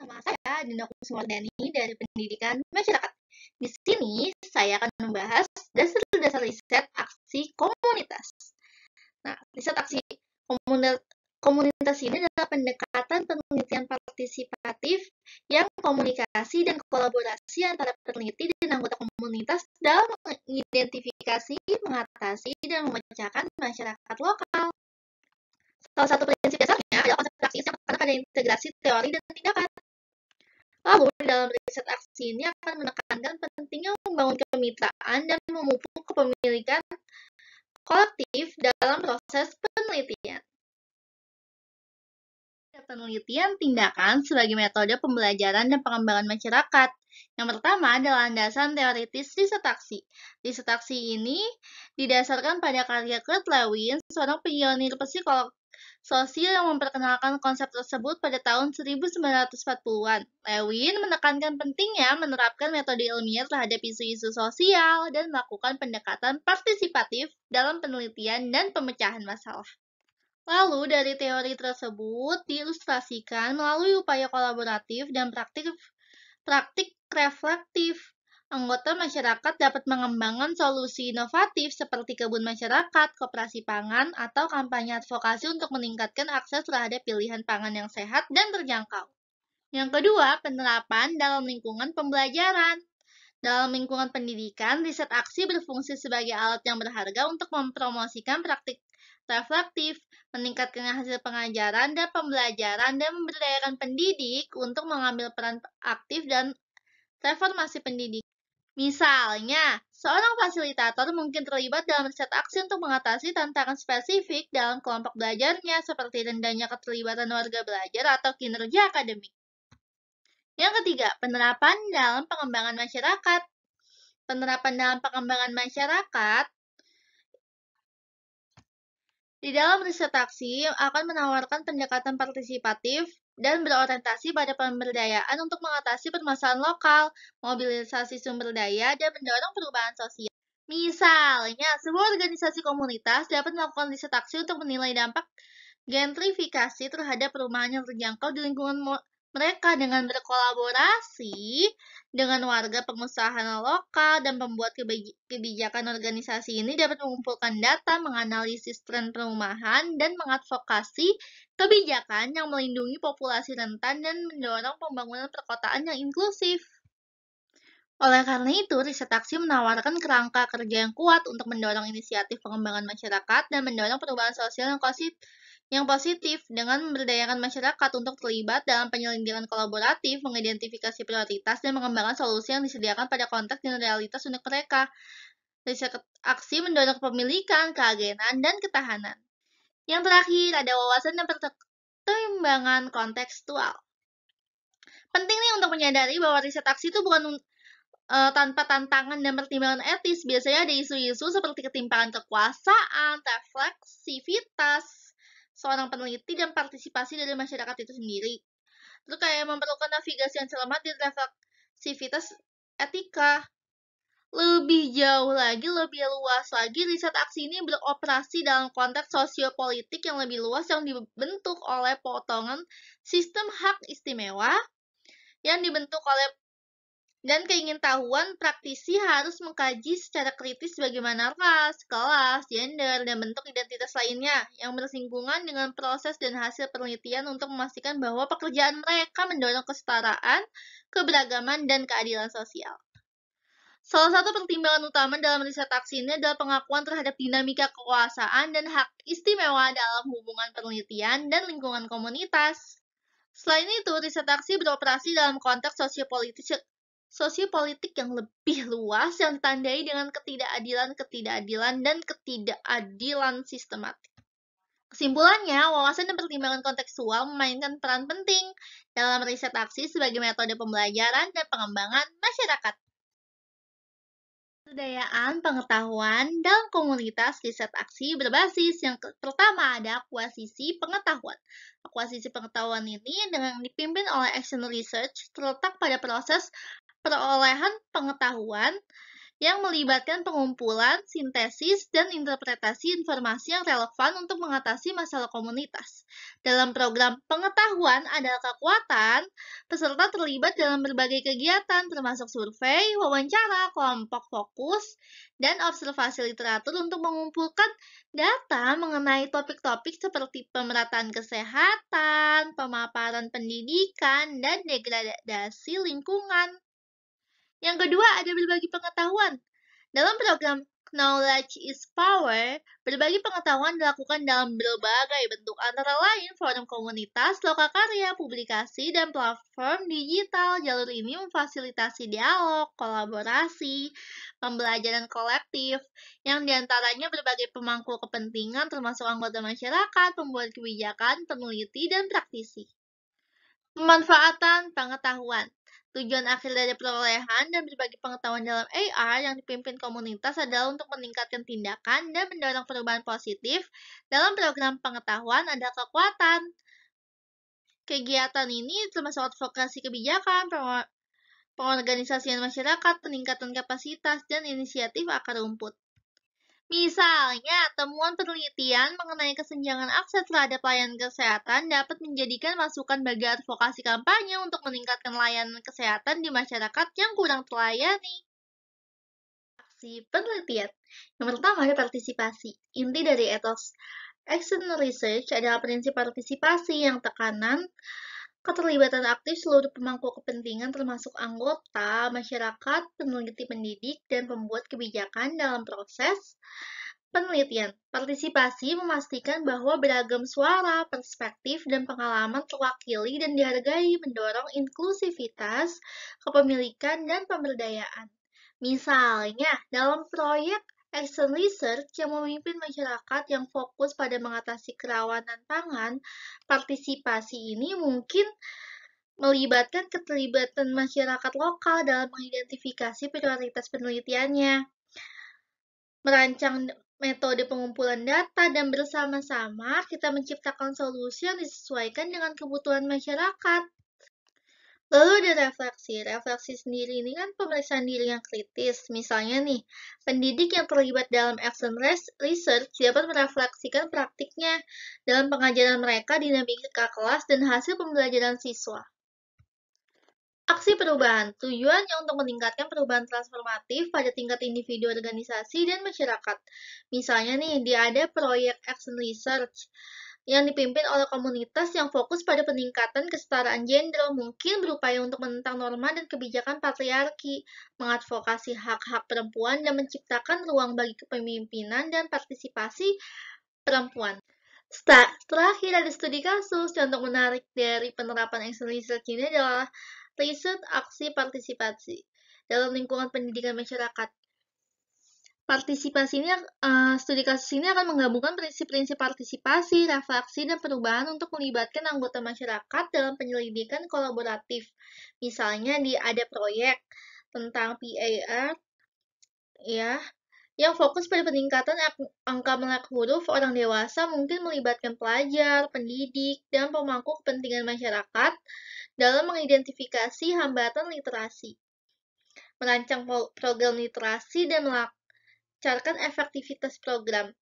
Nama saya Dinda Kusumardani dari Pendidikan Masyarakat. Di sini saya akan membahas dasar-dasar riset aksi komunitas. Nah, riset aksi komunitas ini adalah pendekatan penelitian partisipatif yang komunikasi dan kolaborasi antara peneliti dan anggota komunitas dalam mengidentifikasi, mengatasi, dan memecahkan masyarakat lokal. Salah satu prinsip dasarnya adalah konsep aksi yang menekankan pada integrasi teori dan tindakan. Lalu, dalam riset aksi ini akan menekankan pentingnya membangun kemitraan dan memupuk kepemilikan kolektif dalam proses penelitian. Penelitian tindakan sebagai metode pembelajaran dan pengembangan masyarakat. Yang pertama adalah landasan teoritis riset aksi. Riset aksi ini didasarkan pada karya Kurt Lewin, seorang pionir psikolog sosial yang memperkenalkan konsep tersebut pada tahun 1940-an. Lewin menekankan pentingnya menerapkan metode ilmiah terhadap isu-isu sosial dan melakukan pendekatan partisipatif dalam penelitian dan pemecahan masalah. Lalu, dari teori tersebut diilustrasikan melalui upaya kolaboratif dan praktik reflektif. Anggota masyarakat dapat mengembangkan solusi inovatif seperti kebun masyarakat, koperasi pangan, atau kampanye advokasi untuk meningkatkan akses terhadap pilihan pangan yang sehat dan terjangkau. Yang kedua, penerapan dalam lingkungan pembelajaran. Dalam lingkungan pendidikan, riset aksi berfungsi sebagai alat yang berharga untuk mempromosikan praktik reflektif, meningkatkan hasil pengajaran dan pembelajaran, dan memberdayakan pendidik untuk mengambil peran aktif dan reformasi pendidikan. Misalnya, seorang fasilitator mungkin terlibat dalam riset aksi untuk mengatasi tantangan spesifik dalam kelompok belajarnya, seperti rendahnya keterlibatan warga belajar atau kinerja akademik. Yang ketiga, penerapan dalam pengembangan masyarakat. Penerapan dalam pengembangan masyarakat di dalam riset aksi akan menawarkan pendekatan partisipatif dan berorientasi pada pemberdayaan untuk mengatasi permasalahan lokal, mobilisasi sumber daya, dan mendorong perubahan sosial. Misalnya, sebuah organisasi komunitas dapat melakukan riset aksi untuk menilai dampak gentrifikasi terhadap perumahan yang terjangkau di lingkungan mereka dengan berkolaborasi dengan warga pengusaha lokal dan pembuat kebijakan. Organisasi ini dapat mengumpulkan data, menganalisis tren perumahan, dan mengadvokasi kebijakan yang melindungi populasi rentan dan mendorong pembangunan perkotaan yang inklusif. Oleh karena itu, riset aksi menawarkan kerangka kerja yang kuat untuk mendorong inisiatif pengembangan masyarakat dan mendorong perubahan sosial yang positif dengan memberdayakan masyarakat untuk terlibat dalam penyelenggaraan kolaboratif, mengidentifikasi prioritas, dan mengembangkan solusi yang disediakan pada konteks dan realitas unik mereka. Riset aksi mendorong kepemilikan, keagenan, dan ketahanan. Yang terakhir, ada wawasan dan pertimbangan kontekstual. Penting nih untuk menyadari bahwa riset aksi itu bukan tanpa tantangan dan pertimbangan etis. Biasanya ada isu-isu seperti ketimpangan kekuasaan, refleksivitas seorang peneliti, dan partisipasi dari masyarakat itu sendiri. Itu kayak memerlukan navigasi yang cermat dan refleksivitas etika. Lebih jauh lagi, lebih luas lagi, riset aksi ini beroperasi dalam konteks sosiopolitik yang lebih luas yang dibentuk oleh potongan sistem hak istimewa yang dibentuk oleh dan keingintahuan praktisi harus mengkaji secara kritis bagaimana ras, kelas, gender, dan bentuk identitas lainnya yang bersinggungan dengan proses dan hasil penelitian untuk memastikan bahwa pekerjaan mereka mendorong kesetaraan, keberagaman, dan keadilan sosial. Salah satu pertimbangan utama dalam riset aksi ini adalah pengakuan terhadap dinamika kekuasaan dan hak istimewa dalam hubungan penelitian dan lingkungan komunitas. Selain itu, riset aksi beroperasi dalam konteks sosiopolitik yang lebih luas yang ditandai dengan ketidakadilan, dan ketidakadilan sistematik. Kesimpulannya, wawasan dan pertimbangan kontekstual memainkan peran penting dalam riset aksi sebagai metode pembelajaran dan pengembangan masyarakat. Pemberdayaan pengetahuan dalam komunitas riset aksi berbasis yang pertama ada akuisisi pengetahuan. Akuisisi pengetahuan ini dengan dipimpin oleh Action Research terletak pada proses perolehan pengetahuan yang melibatkan pengumpulan, sintesis, dan interpretasi informasi yang relevan untuk mengatasi masalah komunitas. Dalam program pengetahuan adalah kekuatan, peserta terlibat dalam berbagai kegiatan termasuk survei, wawancara, kelompok fokus, dan observasi literatur untuk mengumpulkan data mengenai topik-topik seperti pemerataan kesehatan, pemaparan pendidikan, dan degradasi lingkungan. Yang kedua, ada berbagi pengetahuan. Dalam program Knowledge is Power, berbagi pengetahuan dilakukan dalam berbagai bentuk, antara lain forum komunitas, lokakarya, publikasi, dan platform digital. Jalur ini memfasilitasi dialog, kolaborasi, pembelajaran kolektif, yang diantaranya berbagai pemangku kepentingan termasuk anggota masyarakat, pembuat kebijakan, peneliti, dan praktisi. Pemanfaatan pengetahuan. Tujuan akhir dari perolehan dan berbagi pengetahuan dalam AR yang dipimpin komunitas adalah untuk meningkatkan tindakan dan mendorong perubahan positif. Dalam program pengetahuan ada kekuatan. Kegiatan ini termasuk advokasi kebijakan, pengorganisasian masyarakat, peningkatan kapasitas, dan inisiatif akar rumput. Misalnya, temuan penelitian mengenai kesenjangan akses terhadap layanan kesehatan dapat menjadikan masukan bagi advokasi kampanye untuk meningkatkan layanan kesehatan di masyarakat yang kurang terlayani. Aksi penelitian. Yang pertama ada partisipasi. Inti dari ethos action research adalah prinsip partisipasi yang tekanan keterlibatan aktif seluruh pemangku kepentingan termasuk anggota, masyarakat, peneliti pendidik, dan pembuat kebijakan dalam proses penelitian. Partisipasi memastikan bahwa beragam suara, perspektif, dan pengalaman terwakili dan dihargai, mendorong inklusivitas, kepemilikan, dan pemberdayaan. Misalnya, dalam proyek Action Research yang memimpin masyarakat yang fokus pada mengatasi kerawanan pangan, partisipasi ini mungkin melibatkan keterlibatan masyarakat lokal dalam mengidentifikasi prioritas penelitiannya, merancang metode pengumpulan data, dan bersama-sama kita menciptakan solusi yang disesuaikan dengan kebutuhan masyarakat. Lalu ada refleksi. Refleksi sendiri ini kan pemeriksaan diri yang kritis. Misalnya nih, pendidik yang terlibat dalam action research dapat merefleksikan praktiknya dalam pengajaran mereka, dinamika kelas, dan hasil pembelajaran siswa. Aksi perubahan. Tujuannya untuk meningkatkan perubahan transformatif pada tingkat individu, organisasi, dan masyarakat. Misalnya nih, ada proyek action research yang dipimpin oleh komunitas yang fokus pada peningkatan kesetaraan gender, mungkin berupaya untuk menentang norma dan kebijakan patriarki, mengadvokasi hak-hak perempuan, dan menciptakan ruang bagi kepemimpinan dan partisipasi perempuan. Terakhir ada studi kasus. Contoh menarik dari penerapan action research ini adalah riset aksi partisipasi dalam lingkungan pendidikan masyarakat. Studi kasus ini akan menggabungkan prinsip-prinsip partisipasi, refleksi, dan perubahan untuk melibatkan anggota masyarakat dalam penyelidikan kolaboratif. Misalnya ada proyek tentang PAR, ya, yang fokus pada peningkatan angka melek huruf orang dewasa, mungkin melibatkan pelajar, pendidik, dan pemangku kepentingan masyarakat dalam mengidentifikasi hambatan literasi, merancang program literasi, dan melancarkan efektivitas program.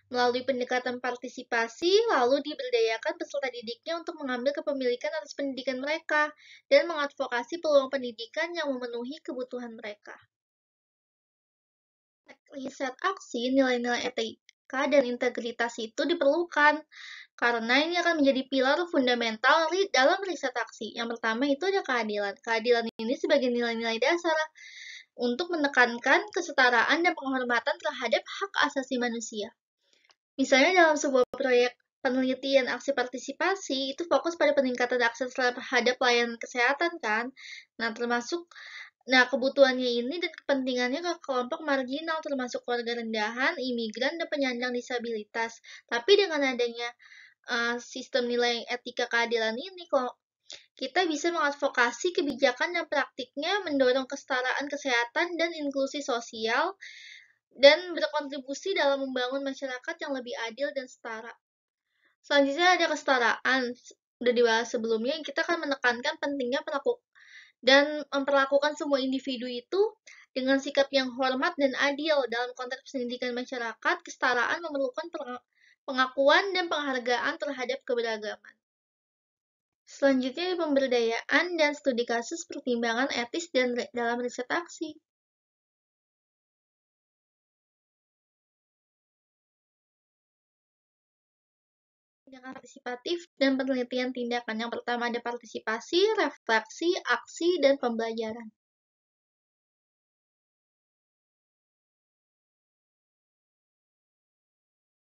Melalui pendekatan partisipasi, lalu diberdayakan peserta didiknya untuk mengambil kepemilikan atas pendidikan mereka dan mengadvokasi peluang pendidikan yang memenuhi kebutuhan mereka. Riset aksi, nilai-nilai etika dan integritas itu diperlukan karena ini akan menjadi pilar fundamental dalam riset aksi. Yang pertama itu ada keadilan. Keadilan ini sebagai nilai-nilai dasar untuk menekankan kesetaraan dan penghormatan terhadap hak asasi manusia. Misalnya dalam sebuah proyek penelitian aksi partisipasi itu fokus pada peningkatan akses terhadap layanan kesehatan kan. Nah, kebutuhannya ini dan kepentingannya ke kelompok marginal termasuk keluarga rendahan, imigran, dan penyandang disabilitas. Tapi dengan adanya sistem nilai etika keadilan ini, kita bisa mengadvokasi kebijakan dan praktiknya mendorong kesetaraan kesehatan dan inklusi sosial dan berkontribusi dalam membangun masyarakat yang lebih adil dan setara. Selanjutnya ada kesetaraan. Udah dibahas sebelumnya, kita akan menekankan pentingnya dan memperlakukan semua individu itu Dengan sikap yang hormat dan adil dalam konteks pendidikan masyarakat, kesetaraan memerlukan pengakuan dan penghargaan terhadap keberagaman. Selanjutnya, pemberdayaan dan studi kasus pertimbangan etis dan dalam riset aksi. Tindakan partisipatif dan penelitian tindakan. Yang pertama ada partisipasi, refleksi, aksi, dan pembelajaran.